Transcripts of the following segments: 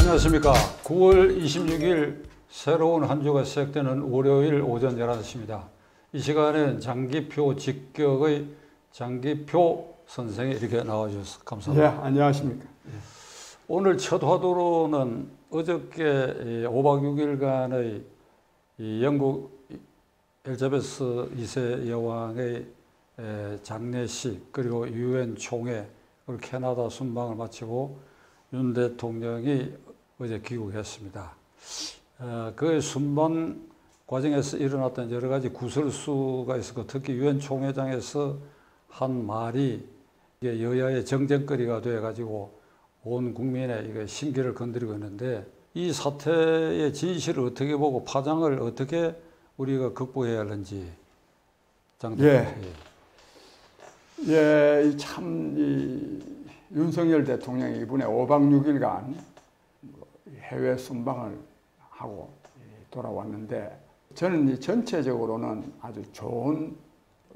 안녕하십니까. 9월 26일 새로운 한 주가 시작되는 월요일 오전 11시입니다. 이 시간엔 장기표 직격의 장기표 선생이 이렇게 나와주셔서 감사합니다. 네, 안녕하십니까. 오늘 첫 화두로는 어저께 5박 6일간의 영국 엘리자베스 2세 여왕의 장례식, 그리고 유엔 총회, 그리고 캐나다 순방을 마치고 윤 대통령이 어제 귀국했습니다. 그 순방 과정에서 일어났던 여러 가지 구설수가 있었고, 특히 유엔 총회장에서 한 말이 이게 여야의 정쟁거리가 되어가지고 온 국민의 이게 심기를 건드리고 있는데, 이 사태의 진실을 어떻게 보고 파장을 어떻게 우리가 극복해야 하는지. 윤석열 대통령이 이번에 5박 6일간 해외 순방을 하고 돌아왔는데, 저는 전체적으로는 아주 좋은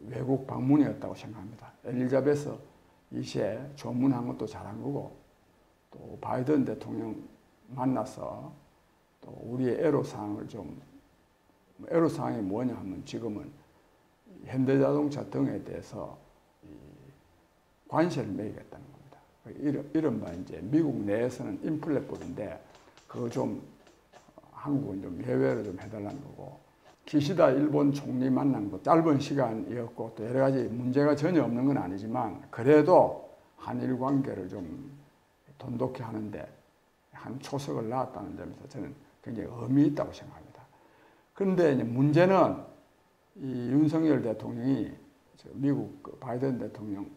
외국 방문이었다고 생각합니다. 엘리자베스 2세 조문한 것도 잘한 거고, 또 바이든 대통령 만나서 또 우리의 애로사항이 뭐냐 하면, 지금은 현대자동차 등에 대해서 관세를 매기겠다는 겁니다. 이른바 이제 미국 내에서는 인플레법인데, 그거 좀 한국은 좀 예외로 좀 해달라는 거고, 기시다 일본 총리 만난 거 짧은 시간이었고, 또 여러 가지 문제가 전혀 없는 건 아니지만, 그래도 한일 관계를 좀 돈독히 하는데 한 초석을 놨다는 점에서 저는 굉장히 의미 있다고 생각합니다. 그런데 이제 문제는 이 윤석열 대통령이 미국 바이든 대통령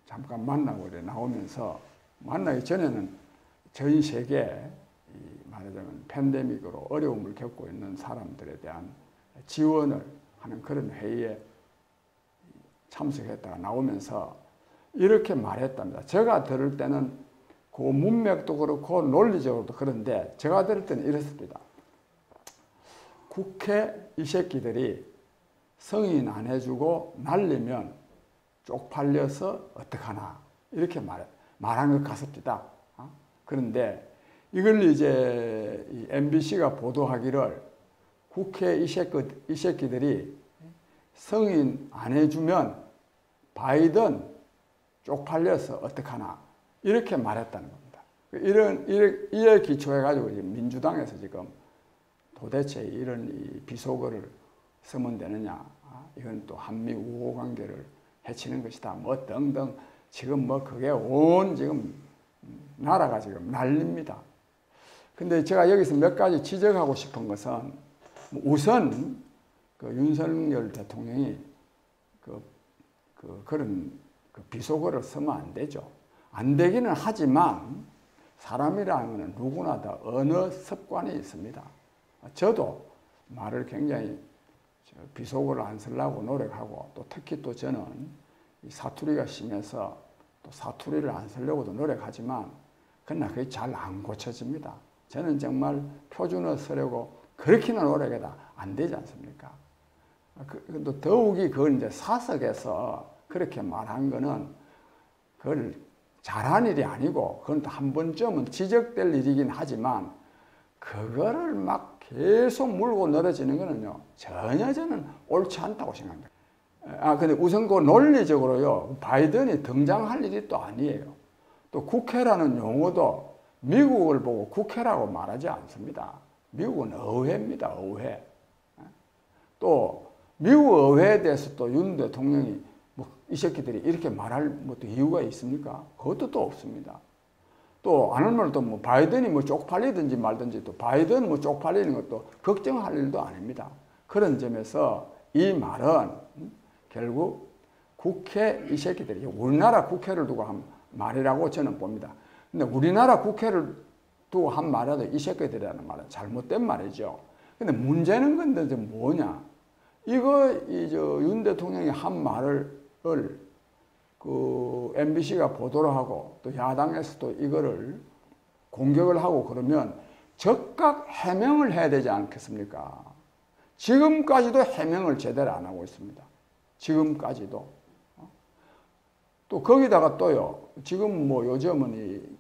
잠깐 만나고 나오면서, 만나기 전에는 전 세계 말하자면 팬데믹으로 어려움을 겪고 있는 사람들에 대한 지원을 하는 그런 회의에 참석했다가 나오면서 이렇게 말했답니다. 제가 들을 때는 그 문맥도 그렇고 논리적으로도 그런데, 제가 들을 때는 이랬습니다. 국회 이 새끼들이 승인 안 해주고 날리면 쪽팔려서 어떡하나, 이렇게 말한 것 같습니다. 그런데 이걸 이제 MBC가 보도하기를, 국회 이 새끼들이 승인 안 해주면 바이든 쪽팔려서 어떡하나, 이렇게 말했다는 겁니다. 이에 기초해가지고 민주당에서 지금 도대체 이런 비속어를 쓰면 되느냐, 이건 또 한미 우호 관계를 해치는 것이다, 뭐 등등, 지금 뭐 그게 온 지금 나라가 지금 난립니다. 근데 제가 여기서 몇 가지 지적하고 싶은 것은, 우선 그 윤석열 대통령이 그런 비속어를 쓰면 안 되죠. 안 되기는 하지만 사람이라면 누구나 다 언어 습관이 있습니다. 저도 말을 굉장히 비속어를 안 쓰려고 노력하고, 또 특히 또 저는 사투리가 심해서 또 사투리를 안 쓰려고도 노력하지만, 그러나 그게 잘 안 고쳐집니다. 저는 정말 표준어 쓰려고 그렇게는 노력해도 안 되지 않습니까? 또 더욱이 그걸 이제 사석에서 그렇게 말한 거는 그걸 잘한 일이 아니고, 그건 또 한 번쯤은 지적될 일이긴 하지만, 그거를 막 계속 물고 늘어지는 거는요, 전혀 저는 옳지 않다고 생각합니다. 근데 우선 그 논리적으로요, 바이든이 등장할 일이 또 아니에요. 또 국회라는 용어도 미국을 보고 국회라고 말하지 않습니다. 미국은 의회입니다, 의회. 또 미국 의회에 대해서 또 윤 대통령이 이 새끼들이 이렇게 말할 또 이유가 있습니까? 그것도 또 없습니다. 또 안 하면 또 바이든이 쪽팔리든지 말든지, 또 바이든 쪽팔리는 것도 걱정할 일도 아닙니다. 그런 점에서 이 말은 결국 국회 이 새끼들이 우리나라 국회를 두고 한 말이라고 저는 봅니다. 근데 우리나라 국회를 두고 한 말이라도 이 새끼들이라는 말은 잘못된 말이죠. 근데 문제는 근데 뭐냐? 윤 대통령이 한 말을 그 MBC가 보도를 하고, 또 야당에서도 이거를 공격을 하고 그러면 즉각 해명을 해야 되지 않겠습니까? 지금까지도 해명을 제대로 안 하고 있습니다. 지금까지도. 또 거기다가 또요, 지금 요즘은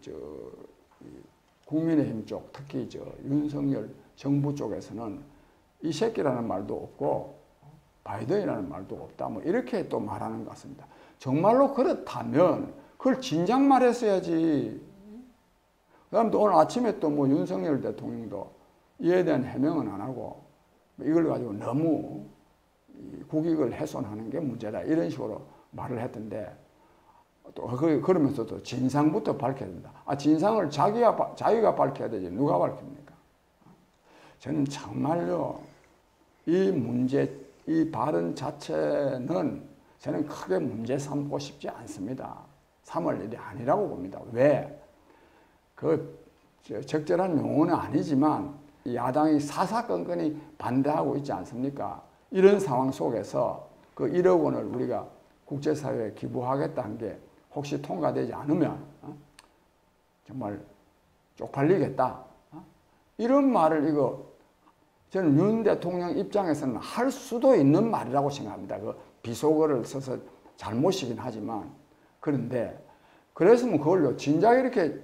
국민의힘 쪽, 특히 윤석열 정부 쪽에서는 이 새끼라는 말도 없고 바이든이라는 말도 없다. 뭐 이렇게 또 말하는 것 같습니다. 정말로 그렇다면 그걸 진작 말했어야지. 그다음 또 오늘 아침에 또 뭐 윤석열 대통령도 이에 대한 해명은 안 하고 이걸 가지고 너무 국익을 훼손하는 게 문제다. 이런 식으로 말을 했던데 또 그러면서도 진상부터 밝혀야 된다. 진상을 자기가 밝혀야 되지 누가 밝힙니까? 저는 정말요 이 문제, 이 발언 자체는 저는 크게 문제 삼고 싶지 않습니다. 삼을 일이 아니라고 봅니다. 왜? 적절한 용어는 아니지만 야당이 사사건건이 반대하고 있지 않습니까? 이런 상황 속에서 그 1억 원을 우리가 국제사회에 기부하겠다는 게 혹시 통과되지 않으면 정말 쪽팔리겠다. 이런 말을 저는 윤 대통령 입장에서는 할 수도 있는 말이라고 생각합니다. 그 비속어를 써서 잘못이긴 하지만 그런데 그랬으면 그걸로 진작 이렇게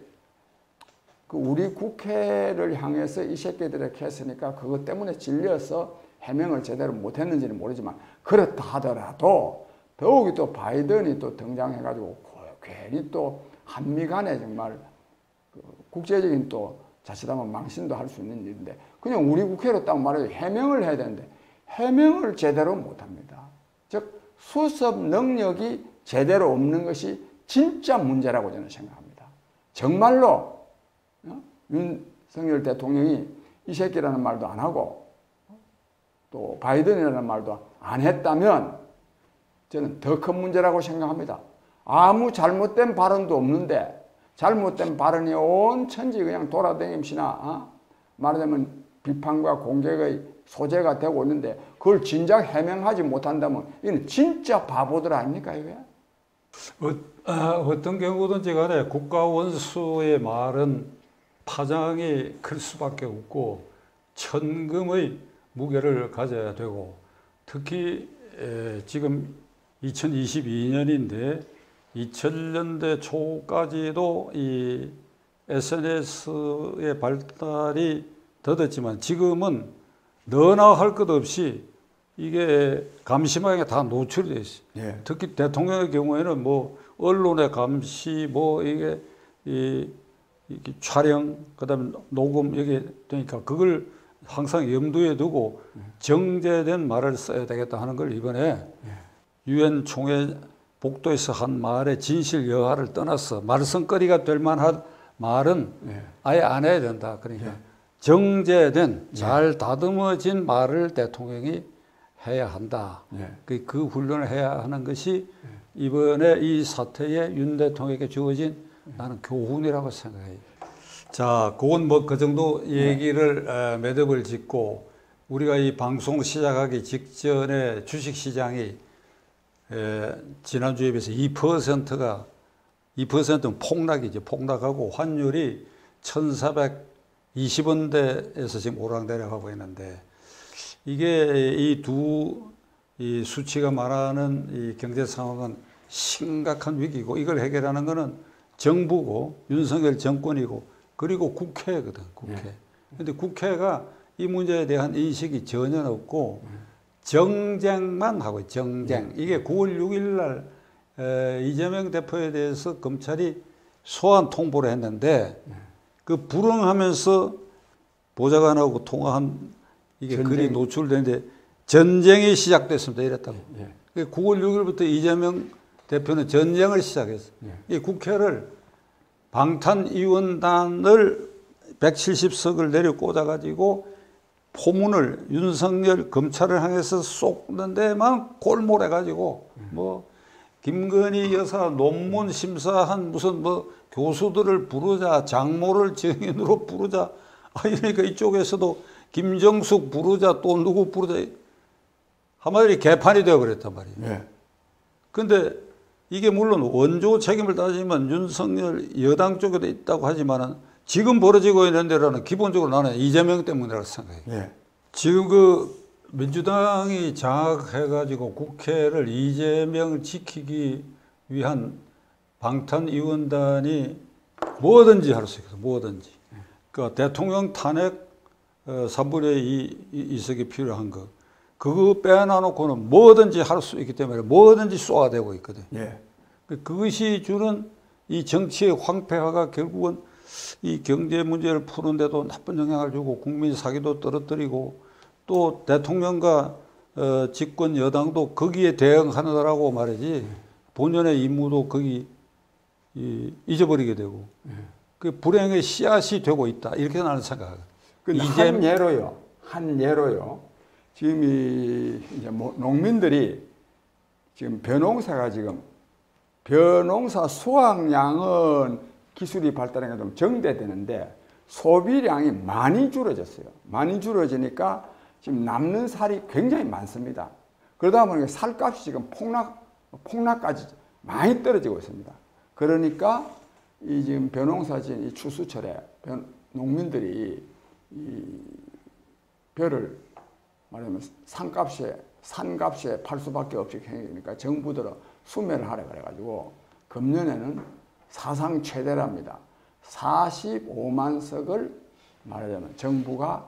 우리 국회를 향해서 이 새끼들에게 했으니까 그것 때문에 질려서 해명을 제대로 못했는지는 모르지만 그렇다 하더라도 더욱이 또 바이든이 또 등장해가지고 괜히 또 한미 간에 정말 국제적인 또 자칫하면 망신도 할 수 있는 일인데 그냥 우리 국회로 딱 말해서 해명을 해야 되는데 해명을 제대로 못합니다. 즉 수습 능력이 제대로 없는 것이 진짜 문제라고 저는 생각합니다. 정말로 윤석열 대통령이 이 새끼라는 말도 안 하고 또 바이든이라는 말도 안 했다면 저는 더 큰 문제라고 생각합니다. 아무 잘못된 발언도 없는데 잘못된 발언이 온 천지 그냥 돌아다니시나 말하자면 비판과 공격의 소재가 되고 있는데 그걸 진작 해명하지 못한다면 이건 진짜 바보들 아닙니까 이게? 어떤 경우든지 간에 국가 원수의 말은 파장이 클 수밖에 없고 천금의 무게를 가져야 되고 특히 지금 2022년인데 2000년대 초까지도 이 SNS의 발달이 더뎠지만 지금은 너나 할 것 없이 이게 감시망에 다 노출되어 있어요. 예. 특히 대통령의 경우에는 뭐 언론의 감시, 뭐 이게 이게 촬영, 그다음에 녹음 이게 되니까 그걸 항상 염두에 두고 정제된 말을 써야 되겠다 하는 걸 이번에 유엔 총회 복도에서 한 말의 진실 여하를 떠나서 말썽거리가 될 만한 말은 아예 안 해야 된다. 그러니까 정제된 잘 다듬어진 말을 대통령이 해야 한다. 그 훈련을 해야 하는 것이 이번에 이 사태에 윤 대통령에게 주어진 나는 교훈이라고 생각해요. 자, 그건 뭐 그 정도 얘기를 매듭을 짓고 우리가 이 방송 시작하기 직전에 주식시장이 지난주에 비해서 2%는 폭락이죠. 폭락하고 환율이 1,420원대에서 지금 오락내락하고 있는데 이게 이 수치가 말하는 이 경제 상황은 심각한 위기고 이걸 해결하는 것은 정부고 윤석열 정권이고 그리고 국회거든, 국회. 근데 국회가 이 문제에 대한 인식이 전혀 없고 정쟁만 하고 있어요. 정쟁. 이게 9월 6일 날 이재명 대표에 대해서 검찰이 소환 통보를 했는데 그 불응하면서 보좌관하고 통화한 이게 글이 노출되는데 전쟁이 시작됐습니다. 이랬다고. 9월 6일부터 이재명 대표는 전쟁을 시작했어요. 이 국회를 방탄위원단을 170석을 내려 꽂아가지고 포문을 윤석열 검찰을 향해서 쏟는 데만 골몰해가지고 뭐 김건희 여사 논문 심사한 무슨 뭐 교수들을 부르자 장모를 증인으로 부르자 이러니까 이쪽에서도 김정숙 부르자 또 누구 부르자 한마디로 개판이 되어 그랬단 말이에요. 근데 이게 물론 원조 책임을 따지면 윤석열 여당 쪽에도 있다고 하지만은 지금 벌어지고 있는 데로는 기본적으로 나는 이재명 때문이라고 생각해요. 지금 그 민주당이 장악해가지고 국회를 이재명을 지키기 위한 방탄위원단이 뭐든지 할 수 있어요. 뭐든지. 그러니까 대통령 탄핵 3분의 2 이석이 필요한 거. 그거 빼놔놓고는 뭐든지 할 수 있기 때문에 뭐든지 쏘아대고 있거든. 예. 그것이 주는 이 정치의 황폐화가 결국은 이 경제 문제를 푸는데도 나쁜 영향을 주고 국민 사기도 떨어뜨리고 또 대통령과 집권 여당도 거기에 대응하느라고 말이지 본연의 임무도 거기 잊어버리게 되고 그 불행의 씨앗이 되고 있다. 이렇게 나는 생각합니다. 한 예로요. 지금 이제 농민들이 지금 벼농사가 지금 벼농사 수확량은 기술이 발달하니까 좀 정대되는데 소비량이 많이 줄어졌어요. 많이 줄어지니까 지금 남는 살이 굉장히 많습니다. 그러다 보니까 살값이 지금 폭락까지 많이 떨어지고 있습니다. 그러니까 이 지금 벼농사 지은 이 추수철에 농민들이 이 벼를 말하면 산값에 팔 수밖에 없이 생기니까 정부들은 수매를 하라 그래가지고 금년에는 사상 최대랍니다. 45만 석을 말하자면 정부가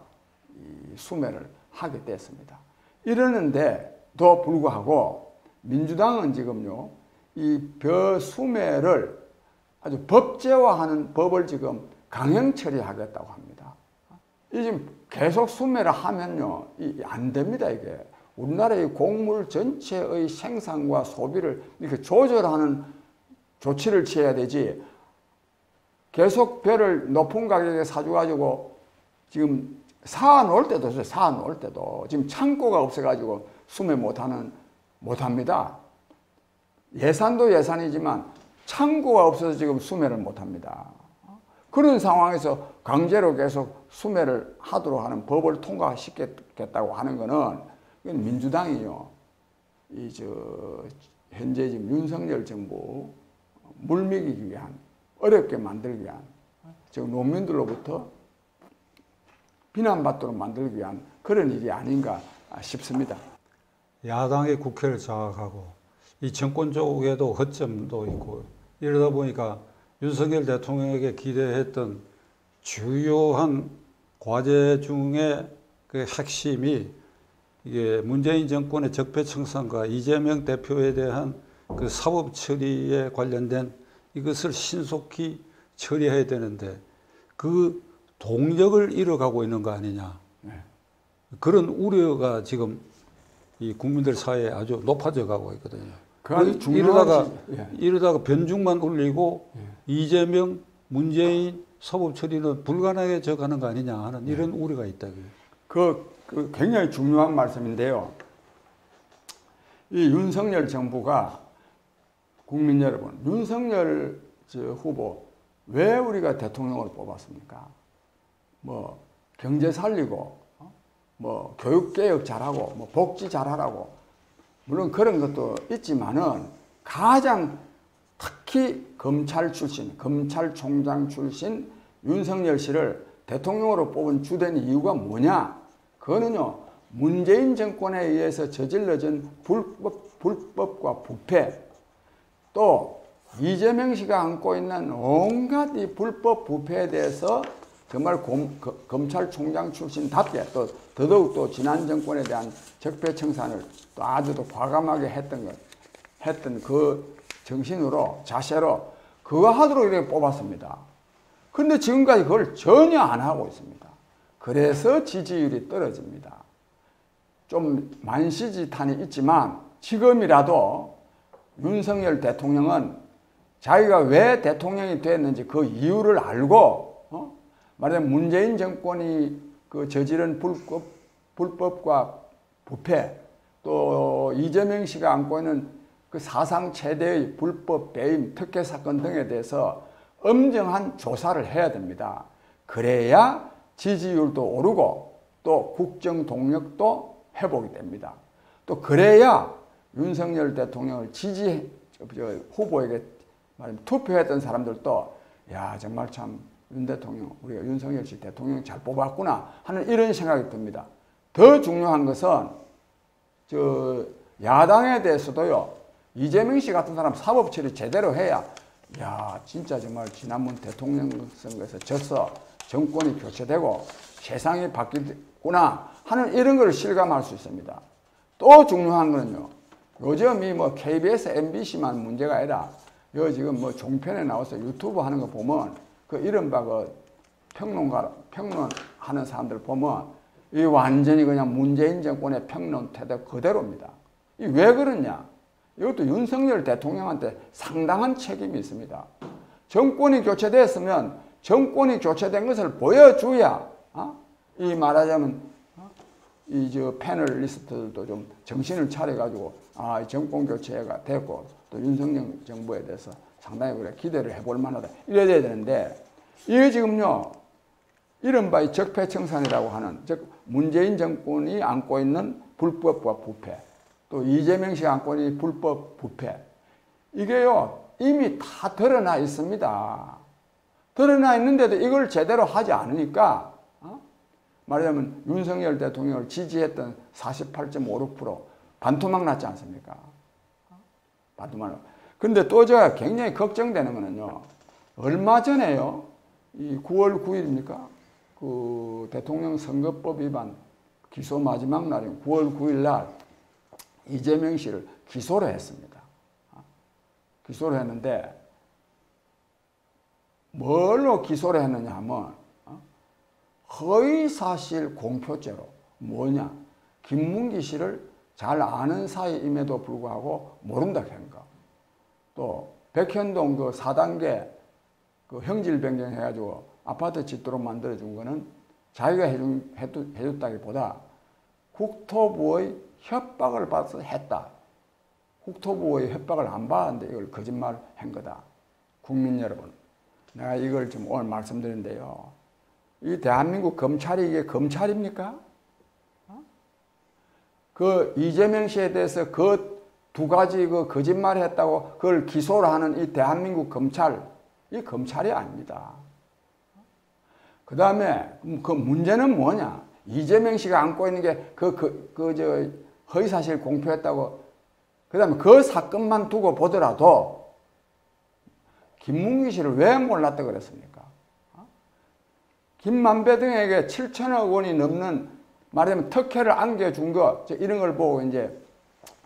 이 수매를 하게 됐습니다. 이러는데도 불구하고 민주당은 지금요 이 벼 수매를 아주 법제화하는 법을 지금 강행 처리하겠다고 합니다. 이 지금 계속 수매를 하면요 안 됩니다. 이게 우리나라의 곡물 전체의 생산과 소비를 이렇게 조절하는 조치를 취해야 되지. 계속 벼를 높은 가격에 사줘가지고 지금 사놓을 때도 있어요. 사놓을 때도 지금 창고가 없어가지고 수매 못합니다. 예산도 예산이지만 창고가 없어서 지금 수매를 못합니다. 그런 상황에서 강제로 계속 수매를 하도록 하는 법을 통과시키겠다고 하는 거는 민주당이요. 현재 지금 윤석열 정부 물먹이기 위한 어렵게 만들기 위한 지금 농민들로부터 비난받도록 만들기 위한 그런 일이 아닌가 싶습니다. 야당이 국회를 장악하고 이 정권 쪽에도 허점도 있고 이러다 보니까 윤석열 대통령에게 기대했던 주요한 과제 중에 그 핵심이 이게 문재인 정권의 적폐청산과 이재명 대표에 대한 그 사법 처리에 관련된 이것을 신속히 처리해야 되는데 그 동력을 잃어가고 있는 거 아니냐. 네. 그런 우려가 지금 이 국민들 사이에 아주 높아져 가고 있거든요. 이러다가 변죽만 울리고 이재명, 문재인 사법 처리는 불가능해져 가는 거 아니냐 하는 이런 우려가 있다. 그 굉장히 중요한 말씀인데요. 이 윤석열 정부가 국민 여러분, 윤석열 후보 왜 우리가 대통령으로 뽑았습니까? 뭐 경제 살리고, 뭐 교육 개혁 잘하고, 뭐 복지 잘하라고 물론 그런 것도 있지만은 가장 특히 검찰 출신, 검찰총장 출신 윤석열 씨를 대통령으로 뽑은 주된 이유가 뭐냐? 그거는요, 문재인 정권에 의해서 저질러진 불법과 부패, 또 이재명 씨가 안고 있는 온갖 이 불법 부패에 대해서 정말 검찰총장 출신답게 또 더더욱 또 지난 정권에 대한 적폐청산을 또 아주 또 과감하게 했던 그 정신으로 자세로 그거 하도록 이렇게 뽑았습니다. 그런데 지금까지 그걸 전혀 안 하고 있습니다. 그래서 지지율이 떨어집니다. 좀 만시지탄이 있지만 지금이라도 윤석열 대통령은 자기가 왜 대통령이 됐는지 그 이유를 알고 말하자면 문재인 정권이 그 저지른 불법과 부패 또 이재명 씨가 안고 있는 그 사상 최대의 불법 배임 특혜 사건 등에 대해서 엄정한 조사를 해야 됩니다. 그래야 지지율도 오르고 또 국정 동력도 회복이 됩니다. 또 그래야 윤석열 대통령을 후보에게 말하면 투표했던 사람들도 야 정말 참 윤 대통령 우리가 윤석열 씨 대통령 잘 뽑았구나 하는 이런 생각이 듭니다. 더 중요한 것은 야당에 대해서도요 이재명 씨 같은 사람 사법 처리 제대로 해야 야 진짜 정말 지난번 대통령 선거에서 졌어 정권이 교체되고 세상이 바뀌구나 하는 이런 걸 실감할 수 있습니다. 또 중요한 거는요. 요즘 이 뭐 KBS, MBC만 문제가 아니라 여 지금 뭐 종편에 나와서 유튜브 하는 거 보면 그 이른바 그 평론하는 사람들 보면 이 완전히 그냥 문재인 정권의 평론 태도 그대로입니다. 이 왜 그러냐? 이것도 윤석열 대통령한테 상당한 책임이 있습니다. 정권이 교체됐으면 정권이 교체된 것을 보여줘야 이 말하자면 이 저 패널리스트들도 좀 정신을 차려가지고 이 정권 교체가 됐고 또 윤석열 정부에 대해서 상당히 그래 기대를 해볼 만하다 이래야 되는데 이게 지금요 이른바 이 적폐청산이라고 하는 즉 문재인 정권이 안고 있는 불법과 부패 또 이재명 씨가 안고 있는 불법 부패 이게요 이미 다 드러나 있습니다. 드러나 있는데도 이걸 제대로 하지 않으니까 말하자면 윤석열 대통령을 지지했던 48.56% 반토막 났지 않습니까? 반토막. 근데 또 제가 굉장히 걱정되는 거는요. 얼마 전에요. 이 9월 9일입니까? 그 대통령 선거법 위반 기소 마지막 날인 9월 9일 날 이재명 씨를 기소를 했습니다. 기소를 했는데 뭘로 기소를 했느냐 하면 허위사실 공표죄로 뭐냐 김문기 씨를 잘 아는 사이임에도 불구하고 모른다 한 거. 또 백현동 그 4단계 그 형질 변경해가지고 아파트 짓도록 만들어준 거는 자기가 해줬다기보다 국토부의 협박을 받아서 했다. 국토부의 협박을 안 받았는데 이걸 거짓말 한 거다. 국민 여러분, 내가 이걸 지금 오늘 말씀드리는데요. 이 대한민국 검찰이 이게 검찰입니까? 그 이재명 씨에 대해서 그 두 가지 그 거짓말을 했다고 그걸 기소를 하는 이 대한민국 검찰, 이 검찰이 아닙니다. 그 다음에 그 문제는 뭐냐? 이재명 씨가 안고 있는 게 저 허위사실 공표했다고. 그 다음에 그 사건만 두고 보더라도 김문기 씨를 왜 몰랐다 그랬습니까? 김만배 등에게 7천억 원이 넘는 말하자면 특혜를 안겨준 거 이런 걸 보고 이제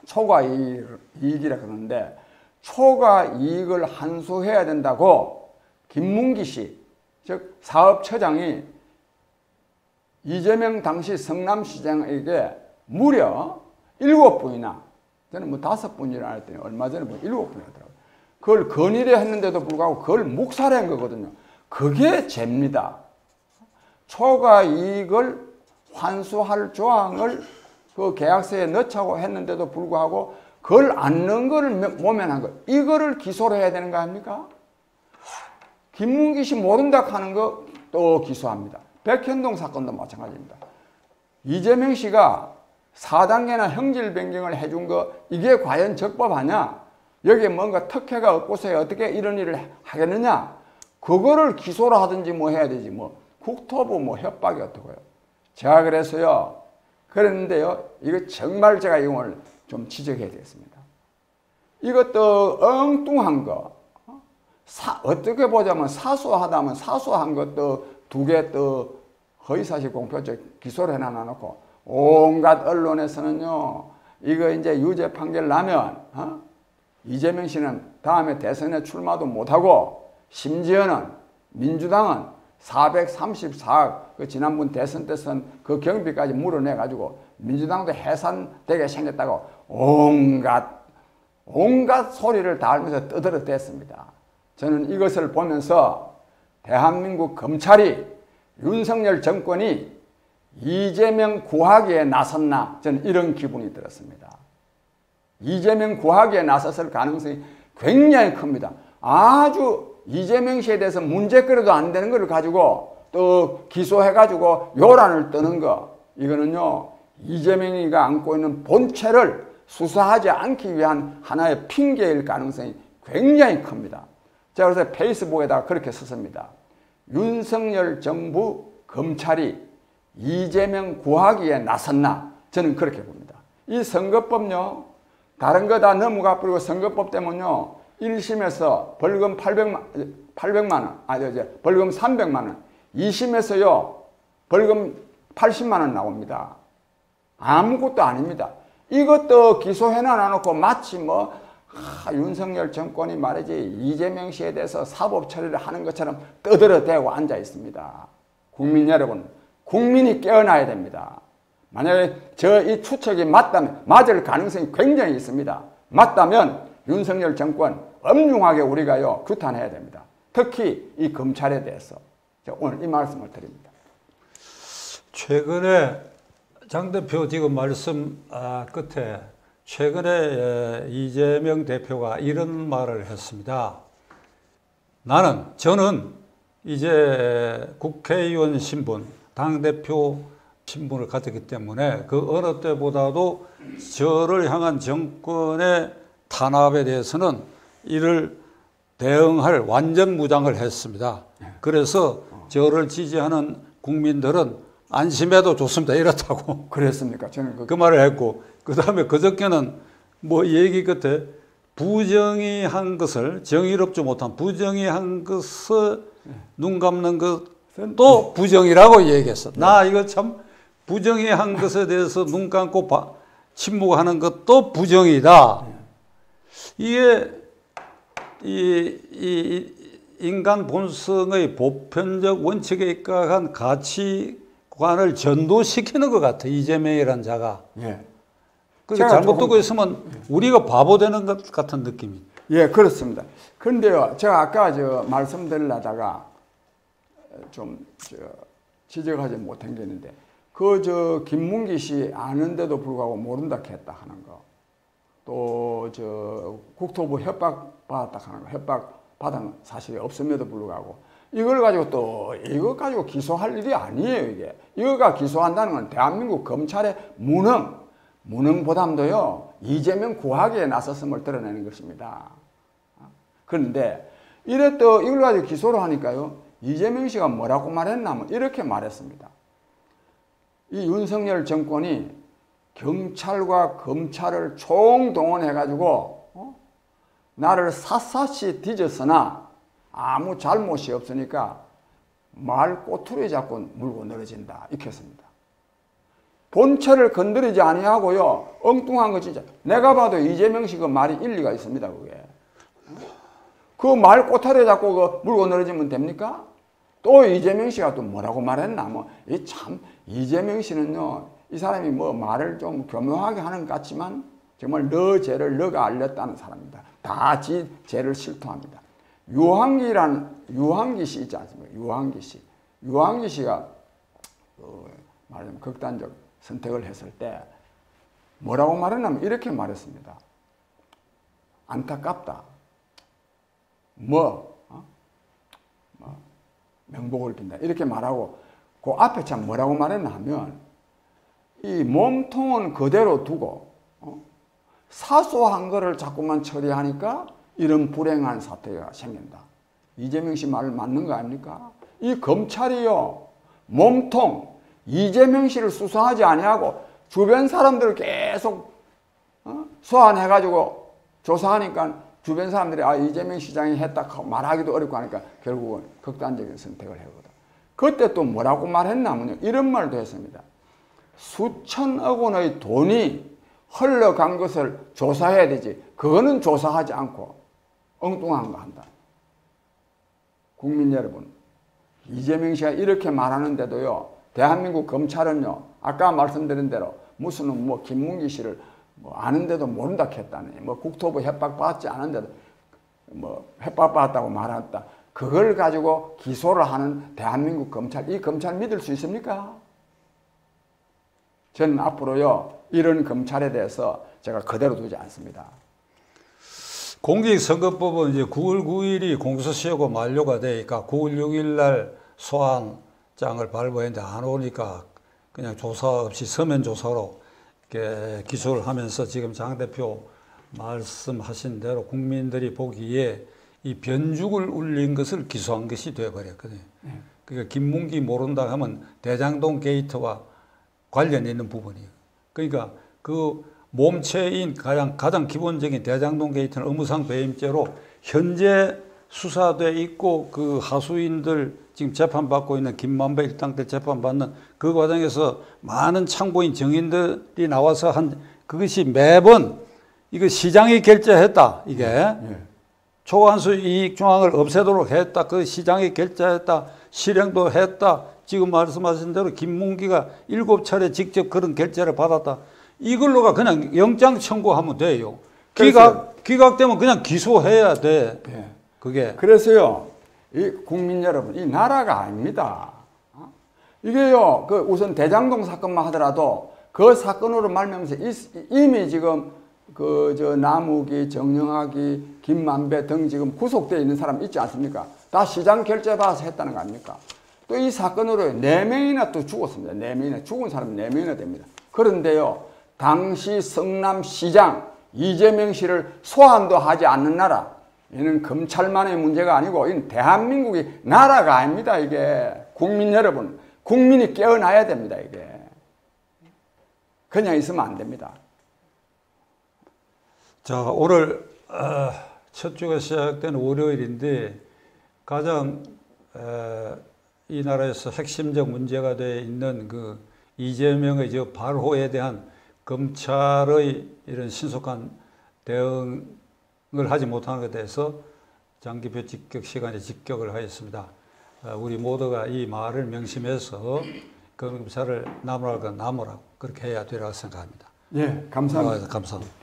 초과 이익이라 그러는데 초과 이익을 환수해야 된다고 김문기 씨, 즉 사업처장이 이재명 당시 성남시장에게 무려 7분이나 저는 뭐 5분이라 했더니 얼마 전에 뭐 7분이 하더라고요. 그걸 건의를 했는데도 불구하고 그걸 묵살한 거거든요. 그게 죄입니다. 초과 이익을 환수할 조항을 그 계약서에 넣자고 했는데도 불구하고 그걸 안 넣은 거를 모면한 거. 이거를 기소를 해야 되는 거 아닙니까? 김문기 씨 모른다 하는 거 또 기소합니다. 백현동 사건도 마찬가지입니다. 이재명 씨가 4단계나 형질 변경을 해준 거 이게 과연 적법하냐? 여기에 뭔가 특혜가 없고서 어떻게 이런 일을 하겠느냐? 그거를 기소를 하든지 뭐 해야 되지 뭐. 국토부 뭐 협박이 어떻고요. 제가 그래서요. 그랬는데요. 이거 정말 제가 이걸 좀 지적해야 되겠습니다. 이것도 엉뚱한 거. 어떻게 보자면 사소하다면 사소한 것도 2개 또 허위사실 공표죄 기소를 해놔놓고 온갖 언론에서는요. 이거 이제 유죄 판결 나면 이재명 씨는 다음에 대선에 출마도 못하고 심지어는 민주당은 434억 그 지난번 대선 때선 그 경비까지 물어내가지고 민주당도 해산되게 생겼다고 온갖 소리를 다 알면서 떠들어댔습니다. 저는 이것을 보면서 대한민국 검찰이 윤석열 정권이 이재명 구하기에 나섰나 저는 이런 기분이 들었습니다. 이재명 구하기에 나섰을 가능성이 굉장히 큽니다. 아주 이재명 씨에 대해서 문제거리도 안 되는 걸 가지고 또 기소해가지고 요란을 떠는 거 이거는요 이재명이가 안고 있는 본체를 수사하지 않기 위한 하나의 핑계일 가능성이 굉장히 큽니다. 제가 그래서 페이스북에다가 그렇게 썼습니다. 윤석열 정부 검찰이 이재명 구하기에 나섰나 저는 그렇게 봅니다. 이 선거법요 다른 거 다 넘어가 버리고 선거법 때문에요 1심에서 벌금 800만 원, 벌금 300만 원, 2심에서요 벌금 80만 원 나옵니다. 아무것도 아닙니다. 이것도 기소해놔 놓고 마치 윤석열 정권이 말이지 이재명 씨에 대해서 사법 처리를 하는 것처럼 떠들어대고 앉아 있습니다. 국민 여러분, 국민이 깨어나야 됩니다. 만약에 이 추측이 맞다면, 맞을 가능성이 굉장히 있습니다. 맞다면 윤석열 정권 엄중하게 우리가요 규탄해야 됩니다. 특히 이 검찰에 대해서 오늘 이 말씀을 드립니다. 최근에 장 대표 지금 말씀 끝에 최근에 이재명 대표가 이런 말을 했습니다. 저는 이제 국회의원 신분, 당대표 신분을 가졌기 때문에 그 어느 때보다도 저를 향한 정권의 탄압에 대해서는 이를 대응할 완전 무장을 했습니다. 그래서 저를 지지하는 국민들은 안심해도 좋습니다. 이렇다고. 그랬습니까? 저는 그 말을 했고, 그 다음에 그저께는 얘기 끝에 부정의한 것을, 정의롭지 못한 부정의한 것을 눈 감는 것도 부정이라고 얘기했어. 나 이거 참 부정의한 것에 대해서 눈 감고 침묵하는 것도 부정이다. 이게 이 인간 본성의 보편적 원칙에 입각한 가치관을 전도시키는 것 같아. 이재명이라는 자가. 예. 그러니까 잘못 듣고 있으면 우리가 바보 되는 것 같은 느낌이. 예, 그렇습니다. 그런데요, 제가 아까 말씀드리려다가 좀 지적하지 못한 게 있는데, 김문기 씨 아는데도 불구하고 모른다 했다 하는 거, 또 국토부 협박 받았다 하는 거, 협박 받은 사실이 없음에도 불구하고 이걸 가지고 이거 가지고 기소할 일이 아니에요. 이거가 기소한다는 건 대한민국 검찰의 무능보담도요 이재명 구하기에 나섰음을 드러내는 것입니다. 그런데 이걸 가지고 기소를 하니까요, 이재명 씨가 뭐라고 말했냐면 이렇게 말했습니다. 이 윤석열 정권이 경찰과 검찰을 총동원해가지고 나를 샅샅이 뒤졌으나 아무 잘못이 없으니까 말 꼬투리 잡고 물고 늘어진다. 이렇게 했습니다. 본체를 건드리지 아니하고요, 엉뚱한 거 진짜. 내가 봐도 이재명 씨 그 말이 일리가 있습니다. 그게. 그 말 꼬투리 잡고 물고 늘어지면 됩니까? 또 이재명 씨가 또 뭐라고 말했나? 이재명 씨는요, 이 사람이 말을 좀 교묘하게 하는 것 같지만 정말 너 죄를 너가 알렸다는 사람입니다. 다 지 죄를 실토합니다. 유한기 씨 있지 않습니까? 유한기 씨가 말하자면 극단적 선택을 했을 때 뭐라고 말했냐면 이렇게 말했습니다. 안타깝다. 명복을 빈다. 이렇게 말하고 그 앞에 참 뭐라고 말했나 하면 이 몸통은 그대로 두고 사소한 거를 자꾸만 처리하니까 이런 불행한 사태가 생긴다. 이재명 씨 말 맞는 거 아닙니까? 이 검찰이요, 몸통 이재명 씨를 수사하지 아니하고 주변 사람들을 계속 소환해가지고 조사하니까 주변 사람들이 이재명 시장이 했다 말하기도 어렵고 하니까 결국은 극단적인 선택을 해거든. 그때 또 뭐라고 말했냐면요, 이런 말도 했습니다. 수천억 원의 돈이 흘러간 것을 조사해야 되지, 그거는 조사하지 않고 엉뚱한 거 한다. 국민 여러분, 이재명 씨가 이렇게 말하는데도요, 대한민국 검찰은요, 아까 말씀드린 대로 무슨 김문기 씨를 아는데도 모른다 했다니, 국토부 협박 받지 않은데도 협박 받았다고 말했다. 그걸 가지고 기소를 하는 대한민국 검찰, 이 검찰 믿을 수 있습니까? 저는 앞으로요, 이런 검찰에 대해서 제가 그대로 두지 않습니다. 공직선거법은 이제 9월 9일이 공소시효가 만료가 되니까 9월 6일 날 소환장을 발부했는데 안 오니까 그냥 조사 없이 서면 조사로 이렇게 기소를 하면서 지금 장 대표 말씀하신 대로 국민들이 보기에 이 변죽을 울린 것을 기소한 것이 되어버렸거든요. 그러니까 김문기 모른다 하면 대장동 게이트와 관련이 있는 부분이에요. 그러니까 그 몸체인 가장 기본적인 대장동 게이트는 의무상 배임죄로 현재 수사돼 있고 그 하수인들 지금 재판받고 있는 김만배 일당들 재판받는 그 과정에서 많은 참고인 증인들이 나와서 한 그것이 매번 이거 시장이 결재했다. 이게 예. 초과한수 이익 조항을 없애도록 했다. 그 시장이 결재했다. 실행도 했다. 지금 말씀하신 대로 김문기가 7차례 직접 그런 결재를 받았다. 이걸로가 그냥 영장 청구하면 돼요. 기각되면 그냥 기소해야 돼. 예. 그게. 그래서요, 이 국민 여러분, 이 나라가 아닙니다. 이게요, 그 우선 대장동 사건만 하더라도 그 사건으로 말미암아서 이미 지금 남욱이, 정영학이, 김만배 등 지금 구속되어 있는 사람 있지 않습니까? 다 시장 결재 받아서 했다는 거 아닙니까? 또 이 사건으로 4명이나 또 죽었습니다. 4명이나 죽은 사람이 4명이나 됩니다. 그런데요, 당시 성남시장 이재명 씨를 소환도 하지 않는 나라, 이는 검찰만의 문제가 아니고 이는 대한민국이 나라가 아닙니다. 이게 국민 여러분, 국민이 깨어나야 됩니다. 이게 그냥 있으면 안 됩니다. 자, 오늘 첫 주가 시작된 월요일인데 가장 이 나라에서 핵심적 문제가 되어 있는 그 이재명의 저 발호에 대한 검찰의 이런 신속한 대응을 하지 못하는 것에 대해서 장기표 직격 시간에 직격을 하였습니다. 우리 모두가 이 말을 명심해서 검찰을 나무랄까 나무라고 그렇게 해야 되라고 생각합니다. 예, 감사합니다. 감사합니다.